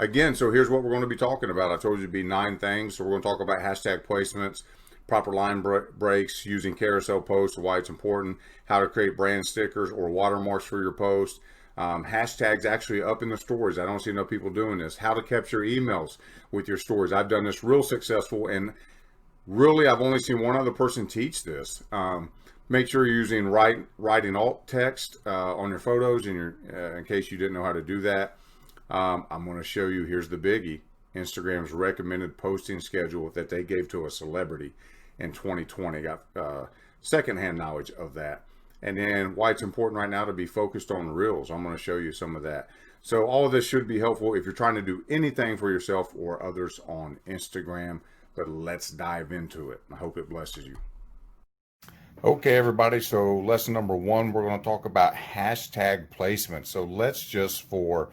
Again, so here's what we're going to be talking about. I told you it'd be 9 things. So we're going to talk about hashtag placements, proper line breaks, using carousel posts, why it's important, how to create brand stickers or watermarks for your post, hashtags actually up in the stories. I don't see enough people doing this. How to capture emails with your stories. I've done this real successful, and really I've only seen one other person teach this. Make sure you're using writing alt text on your photos in case you didn't know how to do that. I'm going to show you, here's the biggie, Instagram's recommended posting schedule that they gave to a celebrity in 2020. Got secondhand knowledge of that. And then why it's important right now to be focused on reels. I'm going to show you some of that. So all of this should be helpful if you're trying to do anything for yourself or others on Instagram. But let's dive into it. I hope it blesses you. Okay, everybody. So lesson number 1, we're going to talk about hashtag placement. So let's just for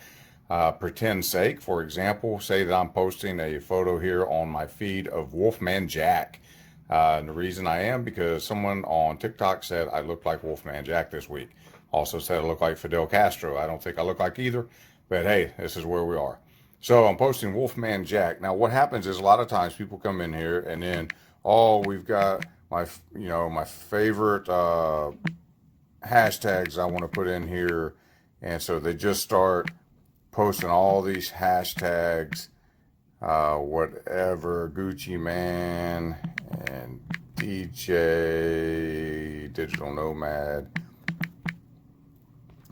pretend sake, for example, say that I'm posting a photo here on my feed of Wolfman Jack. And the reason I am because someone on TikTok said I look like Wolfman Jack this week. Also said I look like Fidel Castro. I don't think I look like either, but hey, this is where we are. So I'm posting Wolfman Jack. Now what happens is a lot of times people come in here and then, oh, we've got my favorite hashtags I want to put in here. And so they just start posting all these hashtags, whatever, Gucci Man and DJ, Digital Nomad,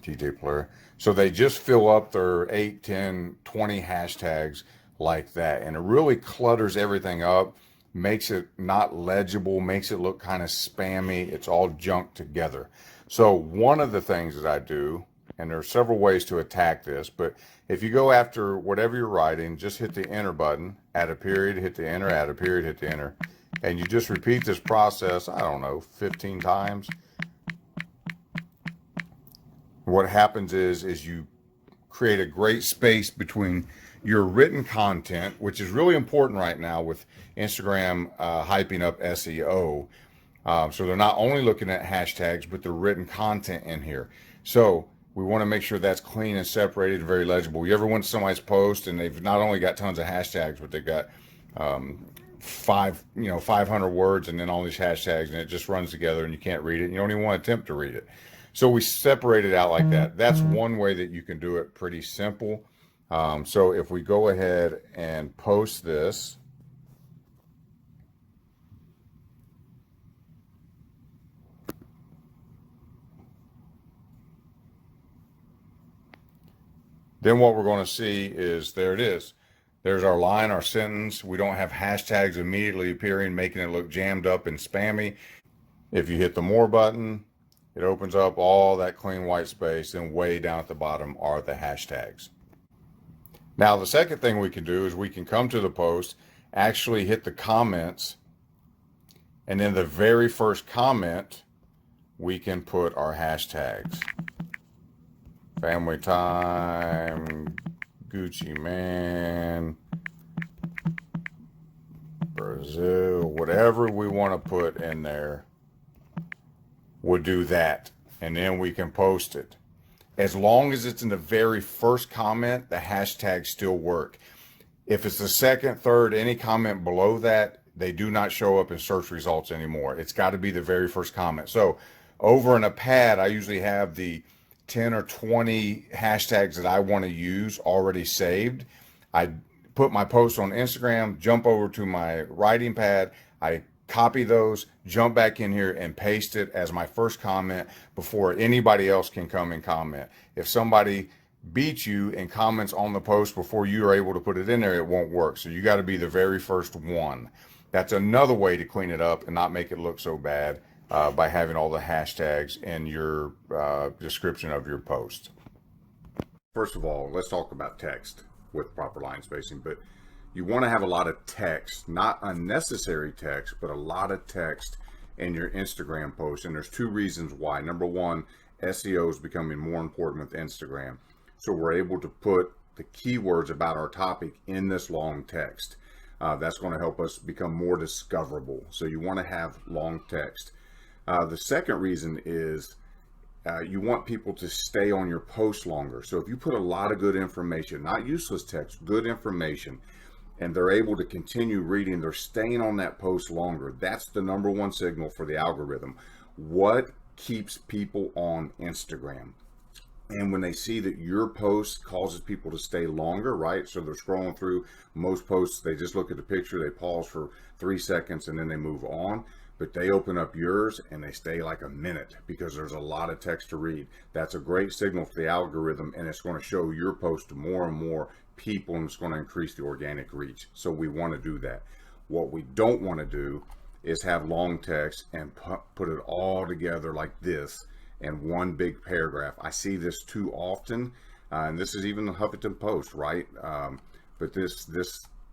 DJ Player. So they just fill up their 8, 10, 20 hashtags like that. And it really clutters everything up, makes it not legible, makes it look kind of spammy. It's all junk together. So one of the things that I do, and there are several ways to attack this, but if you go after whatever you're writing, just hit the enter button, add a period, hit the enter, add a period, hit the enter, and you just repeat this process, I don't know, 15 times. What happens is you create a great space between your written content, which is really important right now with Instagram hyping up SEO. So they're not only looking at hashtags, but the written content in here. So we want to make sure that's clean and separated, very legible. You ever went to somebody's post and they've not only got tons of hashtags, but they've got 500 words and then all these hashtags, and it just runs together and you can't read it and you don't even want to attempt to read it. So we separate it out like that. That's one way that you can do it, pretty simple. So if we go ahead and post this, then what we're going to see is there it is. There's our line, our sentence. We don't have hashtags immediately appearing, making it look jammed up and spammy. If you hit the more button, it opens up all that clean white space, and way down at the bottom are the hashtags. Now, the second thing we can do is we can come to the post, actually hit the comments, and in the very first comment, we can put our hashtags. Family time, Gucci Man, Brazil, whatever we want to put in there, we'll do that. And then we can post it. As long as it's in the very first comment, the hashtags still work. If it's the second, third, any comment below that, they do not show up in search results anymore. It's got to be the very first comment. So over in a pad, I usually have the 10 or 20 hashtags that I want to use already saved. I put my post on Instagram, jump over to my writing pad, I copy those, jump back in here and paste it as my first comment before anybody else can come and comment. If somebody beats you and comments on the post before you are able to put it in there, it won't work. So you got to be the very first one. That's another way to clean it up and not make it look so bad by having all the hashtags in your description of your post. First of all, let's talk about text with proper line spacing, but you want to have a lot of text, not unnecessary text, but a lot of text in your Instagram post. And there's 2 reasons why. Number 1, SEO is becoming more important with Instagram. So we're able to put the keywords about our topic in this long text. That's going to help us become more discoverable. So you want to have long text. The second reason is you want people to stay on your post longer. So if you put a lot of good information, not useless text, good information, and they're able to continue reading, they're staying on that post longer. That's the number one signal for the algorithm. What keeps people on Instagram? And when they see that your post causes people to stay longer, right? So they're scrolling through most posts, they just look at the picture, they pause for 3 seconds, and then they move on. But they open up yours and they stay like a minute because there's a lot of text to read. That's a great signal for the algorithm, and it's going to show your post to more and more people, and it's going to increase the organic reach. So we want to do that. What we don't want to do is have long text and put it all together like this in one big paragraph. I see this too often, and this is even the Huffington Post, right? But this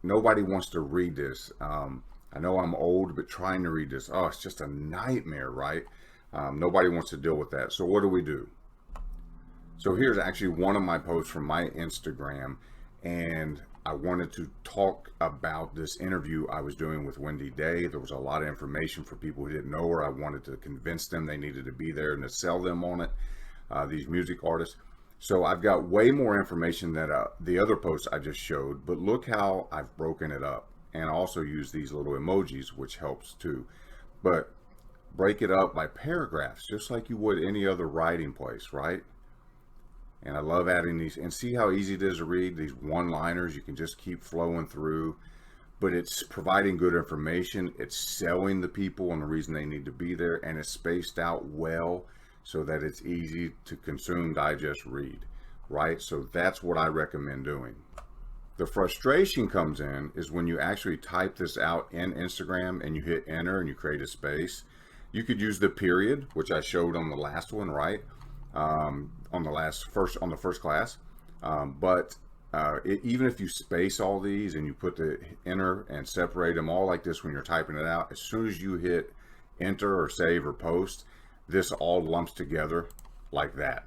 nobody wants to read this. I know I'm old, but trying to read this, oh, it's just a nightmare, right? Nobody wants to deal with that. So what do? So here's actually one of my posts from my Instagram, and I wanted to talk about this interview I was doing with Wendy Day. There was a lot of information for people who didn't know her. I wanted to convince them they needed to be there and to sell them on it, these music artists. So I've got way more information than the other posts I just showed, but look how I've broken it up. And also use these little emojis, which helps too. But break it up by paragraphs, just like you would any other writing place, right? And I love adding these, and see how easy it is to read these one-liners. You can just keep flowing through, but it's providing good information. It's selling the people and the reason they need to be there, and it's spaced out well so that it's easy to consume, digest, read, right? So that's what I recommend doing. The frustration comes in is when you actually type this out in Instagram and you hit enter and you create a space. You could use the period, which I showed on the last one, right? On the first class. Even if you space all these and you put the enter and separate them all like this when you're typing it out, as soon as you hit enter or save or post, this all lumps together like that.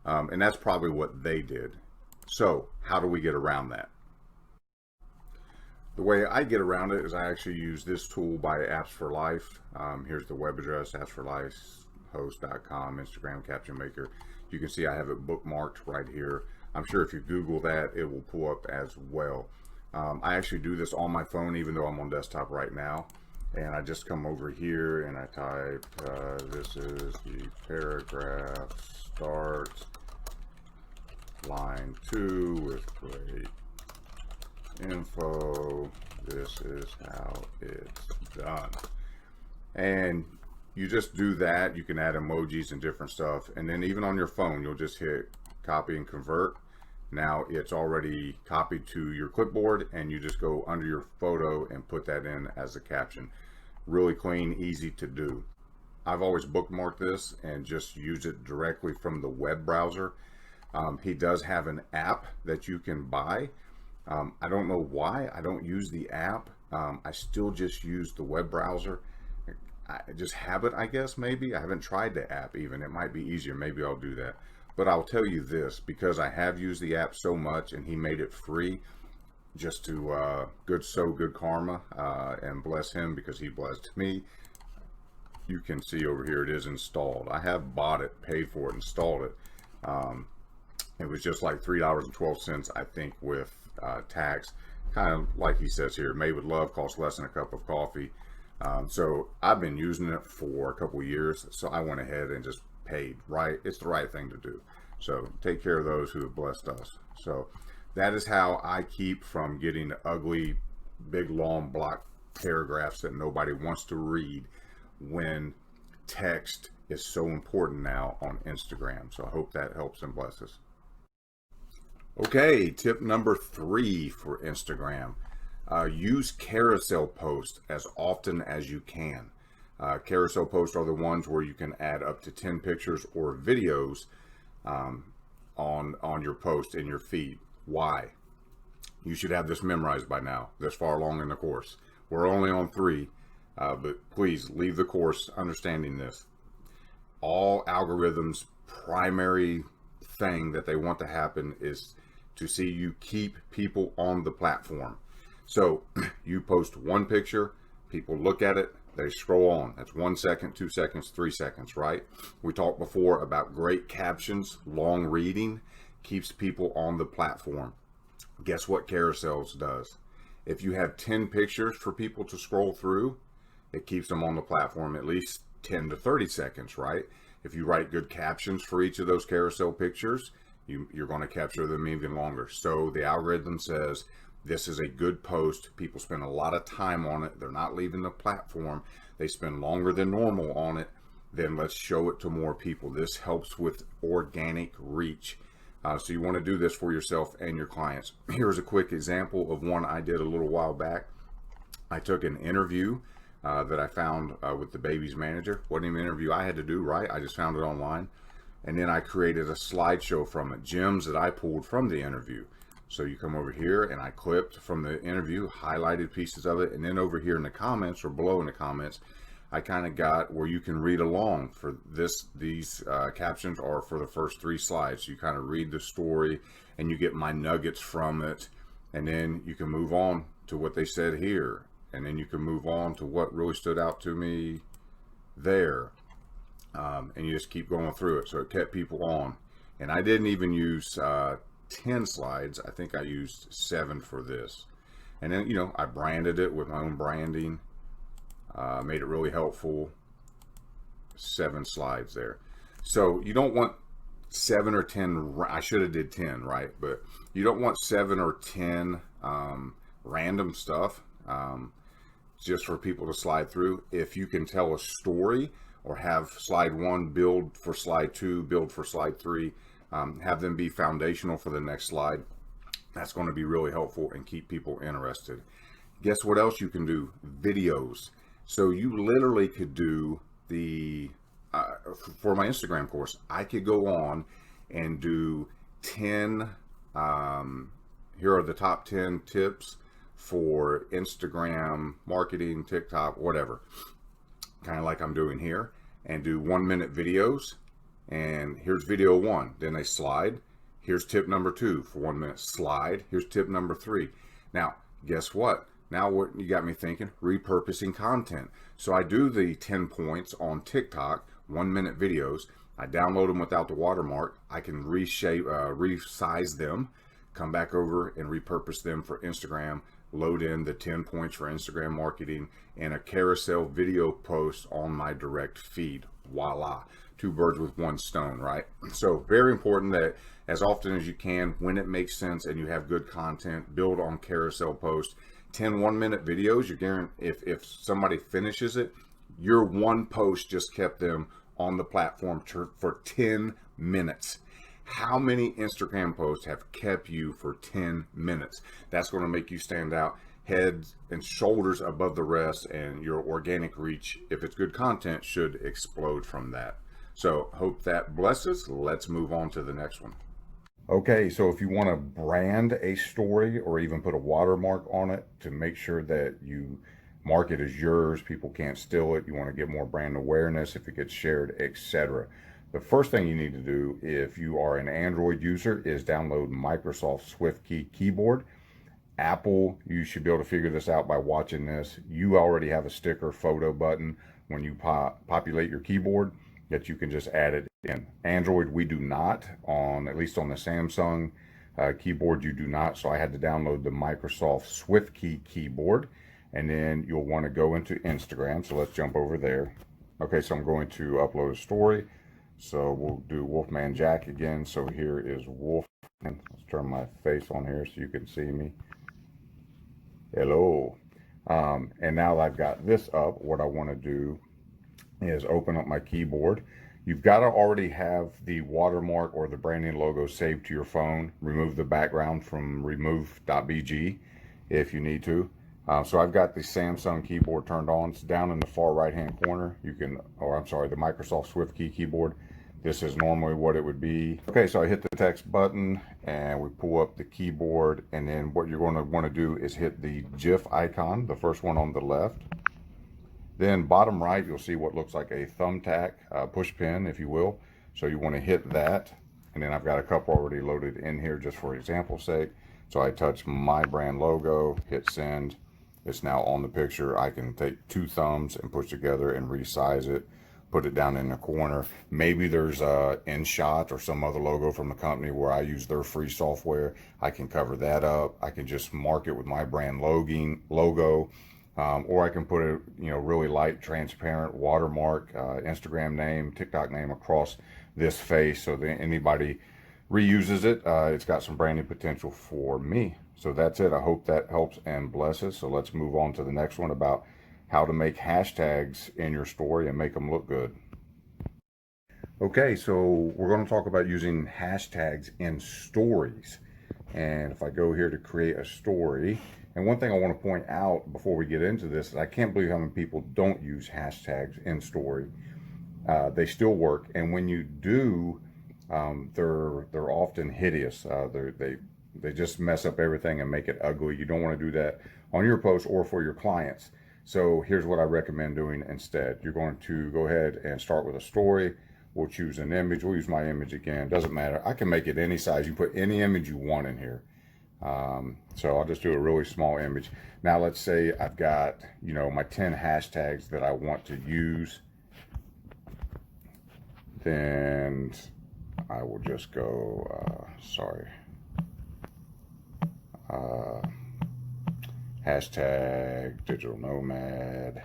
And that's probably what they did. So how do we get around that? The way I get around it is I actually use this tool by Apps for Life. Here's the web address, appsforlifehost.com, Instagram Caption Maker. You can see I have it bookmarked right here. I'm sure if you Google that, it will pull up as well. I actually do this on my phone, even though I'm on desktop right now. And I just come over here and I type, this is the paragraph start, line 2 with great info. This is how it's done. And you just do that. You can add emojis and different stuff, and then even on your phone you'll just hit copy and convert. Now it's already copied to your clipboard, and you just go under your photo and put that in as a caption. Really clean, easy to do. I've always bookmarked this and just use it directly from the web browser. He does have an app that you can buy. I don't know why I don't use the app. I still just use the web browser. Just habit, I guess, maybe. I haven't tried the app even. It might be easier. Maybe I'll do that. But I'll tell you this, because I have used the app so much and he made it free just to good karma, and bless him because he blessed me. You can see over here it is installed. I have bought it, paid for it, installed it. It was just like $3.12, I think, with tax. Kind of like he says here, made with love, costs less than a cup of coffee. So I've been using it for a couple of years, so I went ahead and just paid, right? It's the right thing to do. So take care of those who have blessed us. So that is how I keep from getting ugly, big, long block paragraphs that nobody wants to read when text is so important now on Instagram. So I hope that helps and blesses. Okay, tip number 3 for Instagram. Use carousel posts as often as you can. Carousel posts are the ones where you can add up to 10 pictures or videos on your post in your feed. Why? You should have this memorized by now, this far along in the course. We're only on 3, but please leave the course understanding this. All algorithms' primary thing that they want to happen is to see you keep people on the platform. So you post one picture, people look at it, They scroll on. That's 1 second, 2 seconds, 3 seconds, right? We talked before about great captions, long reading, keeps people on the platform. Guess what Carousels does? If you have 10 pictures for people to scroll through, it keeps them on the platform at least 10 to 30 seconds, right? If you write good captions for each of those carousel pictures, you're going to capture them even longer. So the algorithm says this is a good post. People spend a lot of time on it. They're not leaving the platform. They spend longer than normal on it. Then let's show it to more people. This helps with organic reach. So you want to do this for yourself and your clients. Here's a quick example of one I did a little while back. I took an interview that I found with the baby's manager. Wasn't even an interview I had to do, right? I just found it online. And then I created a slideshow from it, gems that I pulled from the interview. So you come over here and I clipped from the interview, highlighted pieces of it. And then over here in the comments or below in the comments, I kind of got where you can read along for this. These captions are for the first 3 slides. You kind of read the story and you get my nuggets from it. And then you can move on to what they said here. And then you can move on to what really stood out to me there. And you just keep going through it. So it kept people on. And I didn't even use 10 slides. I think I used 7 for this. And then, you know, I branded it with my own branding. Made it really helpful. 7 slides there. So you don't want 7 or 10. I should have did 10, right? But you don't want 7 or 10 random stuff just for people to slide through. If you can tell a story or have slide 1 build for slide 2, build for slide 3, have them be foundational for the next slide. That's going to be really helpful and keep people interested. Guess what else you can do? Videos. So you literally could do the, for my Instagram course, I could go on and do 10, here are the top 10 tips for Instagram marketing, TikTok, whatever, kind of like I'm doing here, and do 1-minute videos. And here's video 1, then they slide. Here's tip number 2 for 1 minute, slide. Here's tip number 3. Now, guess what? Now what you got me thinking, repurposing content. So I do the 10 points on TikTok, 1-minute videos. I download them without the watermark. I can reshape, resize them, come back over and repurpose them for Instagram, load in the 10 points for Instagram marketing and a carousel video post on my direct feed. Voila. 2 birds with 1 stone, right? So very important that as often as you can, when it makes sense and you have good content, build on carousel posts. 10 1-minute videos, you're guaranteed if somebody finishes it, your 1 post just kept them on the platform for 10 minutes. How many Instagram posts have kept you for 10 minutes? That's going to make you stand out head and shoulders above the rest, and your organic reach, if it's good content, should explode from that. So hope that blesses. Let's move on to the next one. Okay, so if you want to brand a story or even put a watermark on it to make sure that you mark it as yours, people can't steal it, you want to get more brand awareness if it gets shared, etc. The first thing you need to do if you are an Android user is download Microsoft SwiftKey keyboard. Apple, you should be able to figure this out by watching this. You already have a sticker photo button when you populate your keyboard that you can just add it in. Android, we do not, on at least on the Samsung keyboard, you do not. So I had to download the Microsoft SwiftKey keyboard, and then you'll want to go into Instagram. So let's jump over there. Okay, so I'm going to upload a story. So we'll do Wolfman Jack again. So here is Wolfman. Let's turn my face on here so you can see me. Hello. And now that I've got this up, what I want to do is open up my keyboard. You've got to already have the watermark or the branding logo saved to your phone. Remove the background from remove.bg if you need to. So I've got the Samsung keyboard turned on. It's down in the far right hand corner. You can, or I'm sorry, the Microsoft SwiftKey keyboard. This is normally what it would be. Okay, so I hit the text button and we pull up the keyboard, and then what you're going to want to do is hit the GIF icon, the first one on the left. Then bottom right, you'll see what looks like a thumbtack, push pin, if you will. So you want to hit that, and then I've got a couple already loaded in here just for example's sake. So I touch my brand logo, hit send, it's now on the picture. I can take 2 thumbs and push together and resize it, put it down in the corner. Maybe there's a InShot or some other logo from the company where I use their free software. I can cover that up. I can just mark it with my brand logo, or I can put a really light, transparent watermark, Instagram name, TikTok name across this face, so that anybody reuses it. It's got some branding potential for me. So that's it. I hope that helps and blesses. So let's move on to the next one about how to make hashtags in your story and make them look good. Okay, so we're going to talk about using hashtags in stories. And if I go here to create a story, and one thing I want to point out before we get into this is I can't believe how many people don't use hashtags in story. They still work, and when you do, they're often hideous. They just mess up everything and make it ugly. You don't want to do that on your post or for your clients. So here's what I recommend doing instead. You're going to go ahead and start with a story. We'll choose an image. We'll use my image again. Doesn't matter. I can make it any size. You put any image you want in here. So I'll just do a really small image. Now let's say I've got, my 10 hashtags that I want to use. Then I will just go, hashtag digital nomad,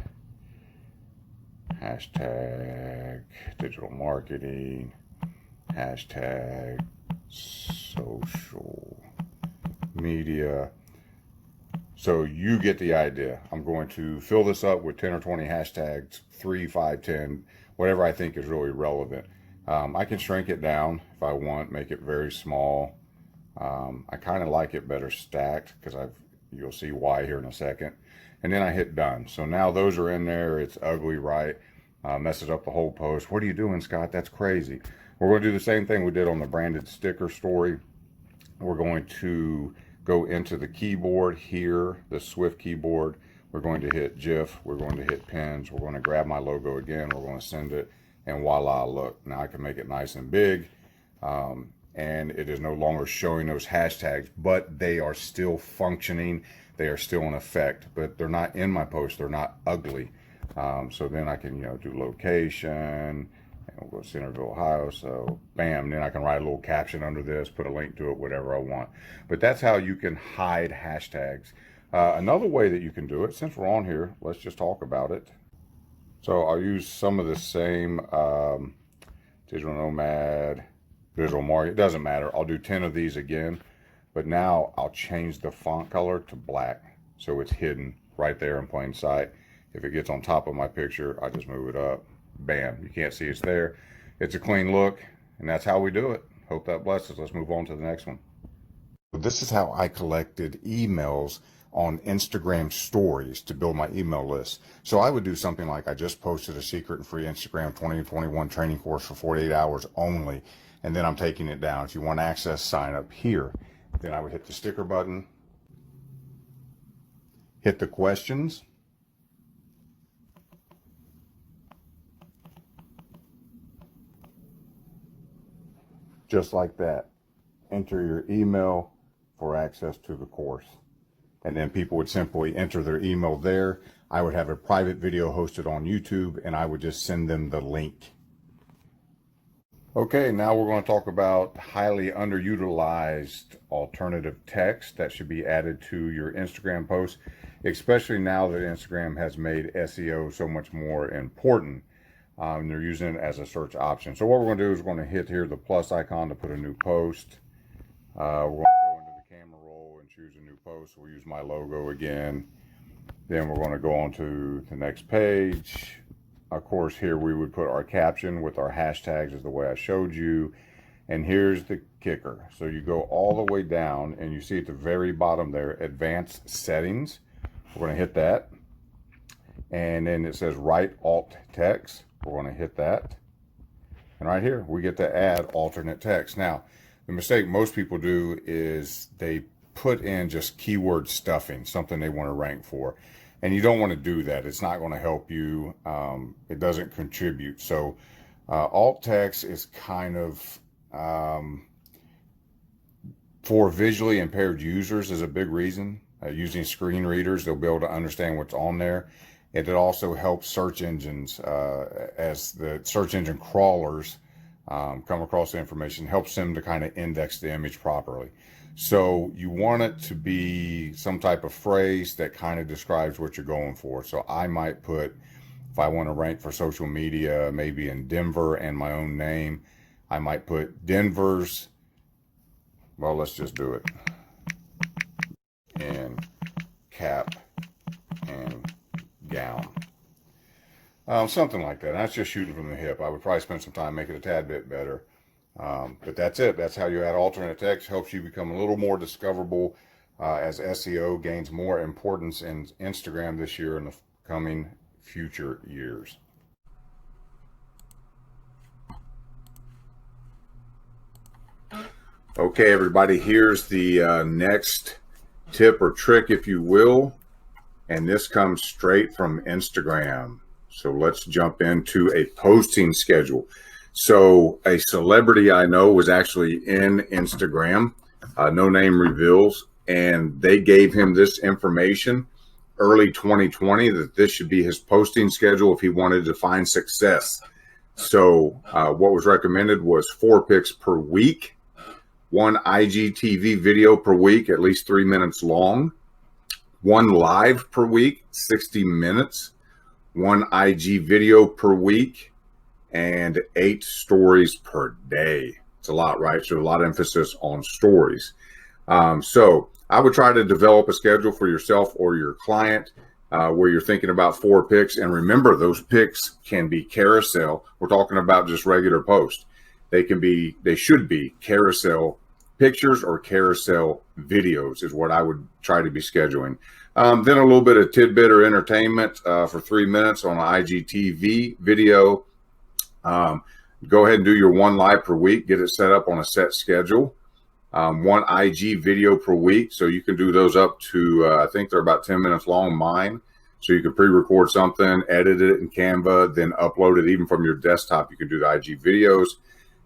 hashtag digital marketing, hashtag social media. So you get the idea. I'm going to fill this up with 10 or 20 hashtags, 3, 5, 10, whatever I think is really relevant. I can shrink it down if I want, make it very small. I kind of like it better stacked because you'll see why here in a second. And then I hit done. So now those are in there. It's ugly, right? Messes up the whole post. What are you doing, Scott? That's crazy. We're going to do the same thing we did on the branded sticker story. We're going to go into the keyboard here, the Swift keyboard. We're going to hit GIF. We're going to hit pins. We're going to grab my logo again. We're going to send it. And voila, look. Now I can make it nice and big. And it is no longer showing those hashtags, but they are still functioning. They are still in effect, but they're not in my post. They're not ugly. So then I can, do location, and we'll go Centerville, Ohio. So bam, then I can write a little caption under this, put a link to it, whatever I want. But that's how you can hide hashtags. Another way that you can do it, since we're on here, let's just talk about it. So I'll use some of the same digital nomad, visual market, it doesn't matter. I'll do 10 of these again, but now I'll change the font color to black so it's hidden right there in plain sight. If it gets on top of my picture, I just move it up. Bam, you can't see it's there. It's a clean look, and that's how we do it. Hope that blesses. Let's move on to the next one. This is how I collected emails on Instagram stories to build my email list. So I would do something like, I just posted a secret and free Instagram 2021 training course for 48 hours only, and then I'm taking it down. If you want access, sign up here. Then I would hit the sticker button, hit the questions, just like that. Enter your email for access to the course. And then people would simply enter their email there. I would have a private video hosted on YouTube, and I would just send them the link. Okay, now we're going to talk about highly underutilized alternative text that should be added to your Instagram posts, especially now that Instagram has made SEO so much more important. They're using it as a search option. So what we're going to do is we're going to hit here the plus icon to put a new post. We're going to go into the camera roll and choose a new post. We'll use my logo again. Then we're going to go on to the next page. Of course, here we would put our caption with our hashtags as the way I showed you. And here's the kicker. So you go all the way down and you see at the very bottom there, advanced settings. We're going to hit that. And then it says write alt text. We're going to hit that. And right here, we get to add alternate text. Now, the mistake most people do is they put in just keyword stuffing, something they want to rank for. And you don't want to do that. It's not going to help you. It doesn't contribute. So alt text is kind of, for visually impaired users is a big reason. using screen readers. They'll be able to understand what's on there. And it also helps search engines as the search engine crawlers come across the information, helps them to kind of index the image properly. So you want it to be some type of phrase that kind of describes what you're going for. So I might put, if I want to rank for social media, maybe in Denver and my own name, I might put Denver's, well, let's just do it, in cap and gown. Something like that. That's just shooting from the hip. I would probably spend some time making it a tad bit better. But that's it. That's how you add alternate text. Helps you become a little more discoverable as SEO gains more importance in Instagram this year and the coming future years. Okay, everybody, here's the next tip or trick, if you will. And this comes straight from Instagram. So let's jump into a posting schedule. So a celebrity I know was actually in Instagram, no name reveals, and they gave him this information early 2020 that this should be his posting schedule if he wanted to find success. So what was recommended was 4 pics per week, 1 IGTV video per week, at least 3 minutes long, 1 live per week, 60 minutes, 1 IG video per week, and 8 stories per day. It's a lot, right? So a lot of emphasis on stories. So I would try to develop a schedule for yourself or your client where you're thinking about 4 pics. And remember, those pics can be carousel. We're talking about just regular posts. They should be carousel pictures or carousel videos is what I would try to be scheduling. Then a little bit of tidbit or entertainment for 3 minutes on an IGTV video. Go ahead and do your 1 live per week. Get it set up on a set schedule. 1 IG video per week. So you can do those up to, I think they're about 10 minutes long, mine. So you can pre-record something, edit it in Canva, then upload it even from your desktop. You can do the IG videos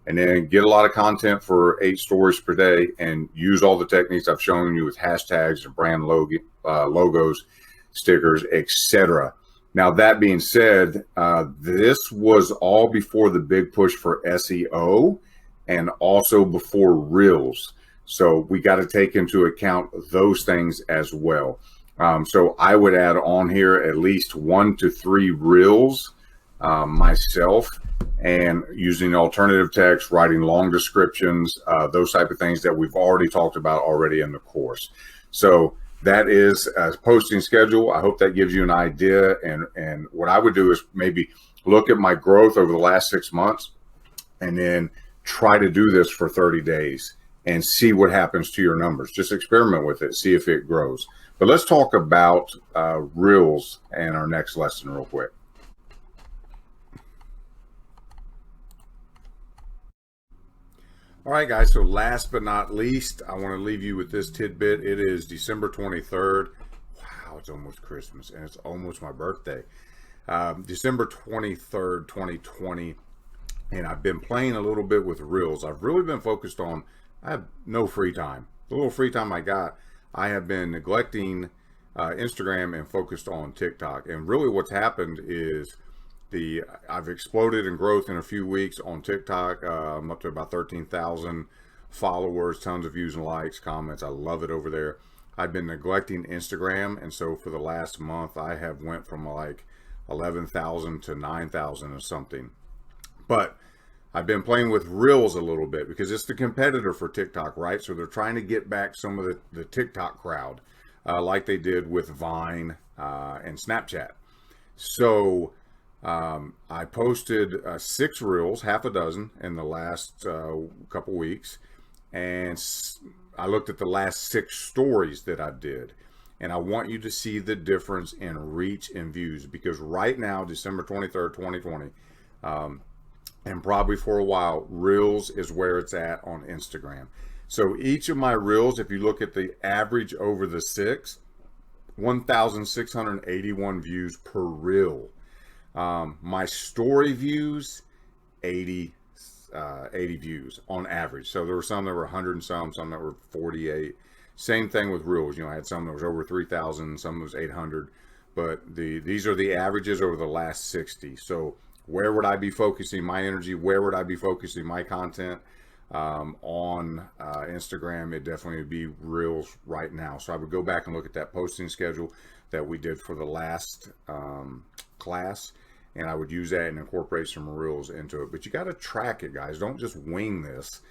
and then get a lot of content for 8 stories per day and use all the techniques I've shown you with hashtags and brand logos, stickers, etc. Now, that being said, this was all before the big push for SEO and also before Reels. So we got to take into account those things as well. So I would add on here at least 1 to 3 Reels myself, and using alternative text, writing long descriptions, those type of things that we've already talked about already in the course. So that is a posting schedule. I hope that gives you an idea. And what I would do is maybe look at my growth over the last 6 months and then try to do this for 30 days and see what happens to your numbers. Just experiment with it, see if it grows. But let's talk about Reels in our next lesson real quick. All right, guys, so last but not least, I want to leave you with this tidbit. It is December 23rd. Wow, it's almost Christmas, and it's almost my birthday. December 23rd, 2020, and I've been playing a little bit with Reels. I've really been focused on, I have no free time. The little free time I got, I have been neglecting Instagram and focused on TikTok. And really what's happened is I've exploded in growth in a few weeks on TikTok. I'm up to about 13,000 followers, tons of views and likes, comments. I love it over there. I've been neglecting Instagram, and so for the last month I have went from like 11,000 to 9,000 or something. But I've been playing with Reels a little bit because it's the competitor for TikTok, right? So they're trying to get back some of the TikTok crowd like they did with Vine and Snapchat. So I posted 6 Reels, half a dozen in the last couple weeks, and I looked at the last 6 stories that I did, and I want you to see the difference in reach and views, because right now, December 23rd, 2020, and probably for a while, Reels is where it's at on Instagram. So each of my Reels, if you look at the average over the 6, 1,681 views per Reel. My story views, 80 views on average. So there were some that were 100 and some that were 48. Same thing with reels. I had some that was over 3,000, some was 800, but these are the averages over the last 60. So where would I be focusing my energy? Where would I be focusing my content? On Instagram, it definitely would be reels right now. So I would go back and look at that posting schedule that we did for the last class, and I would use that and incorporate some reels into it. But you got to track it, guys. Don't just wing this.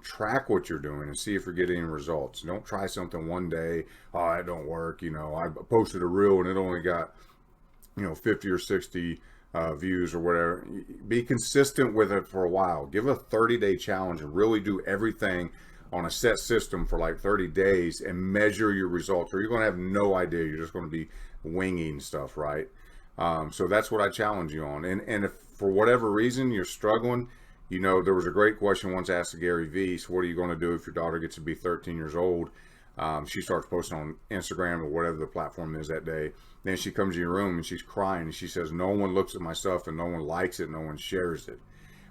Track what you're doing and see if you're getting results. Don't try something one day, oh, that don't work. I posted a reel and it only got 50 or 60 views or whatever. Be consistent with it for a while. Give a 30-day challenge and really do everything on a set system for like 30 days and measure your results, or you're going to have no idea. You're just going to be winging stuff, right? So that's what I challenge you on. And if for whatever reason you're struggling, there was a great question once asked to Gary Vee. So what are you going to do if your daughter gets to be 13 years old? She starts posting on Instagram or whatever the platform is that day. Then she comes in your room and she's crying and she says, no one looks at my stuff and no one likes it, no one shares it.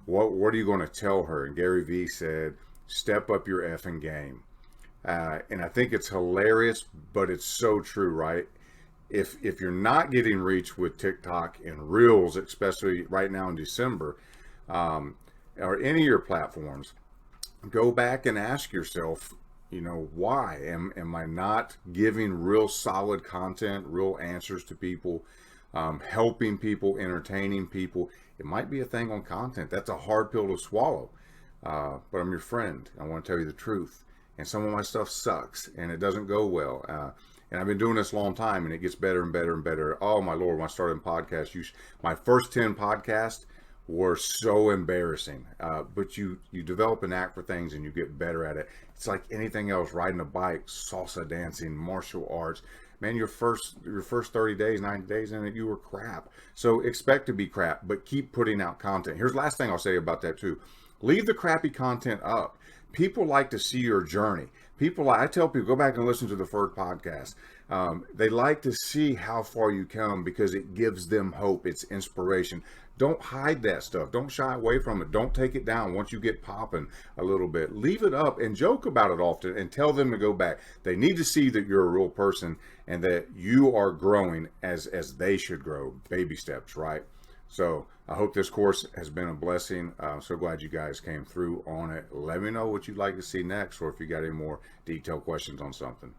What are you going to tell her? And Gary Vee said, step up your effing game. And I think it's hilarious, but it's so true, right? If you're not getting reach with TikTok and Reels, especially right now in December, or any of your platforms, go back and ask yourself, why am I not giving real solid content, real answers to people, helping people, entertaining people? It might be a thing on content. That's a hard pill to swallow, but I'm your friend. I want to tell you the truth. And some of my stuff sucks and it doesn't go well. And I've been doing this a long time and it gets better and better and better. Oh my Lord, when I started podcasts, my first 10 podcasts were so embarrassing, but you develop an knack for things and you get better at it. It's like anything else, riding a bike, salsa dancing, martial arts. Man, your first 30 days, 90 days in it, you were crap. So expect to be crap, but keep putting out content. Here's the last thing I'll say about that too. Leave the crappy content up. People like to see your journey. I tell people, go back and listen to the first podcast. They like to see how far you come because it gives them hope. It's inspiration. Don't hide that stuff. Don't shy away from it. Don't take it down once you get popping a little bit. Leave it up and joke about it often and tell them to go back. They need to see that you're a real person and that you are growing as they should grow. Baby steps, right? So I hope this course has been a blessing. I'm so glad you guys came through on it. Let me know what you'd like to see next, or if you got any more detailed questions on something.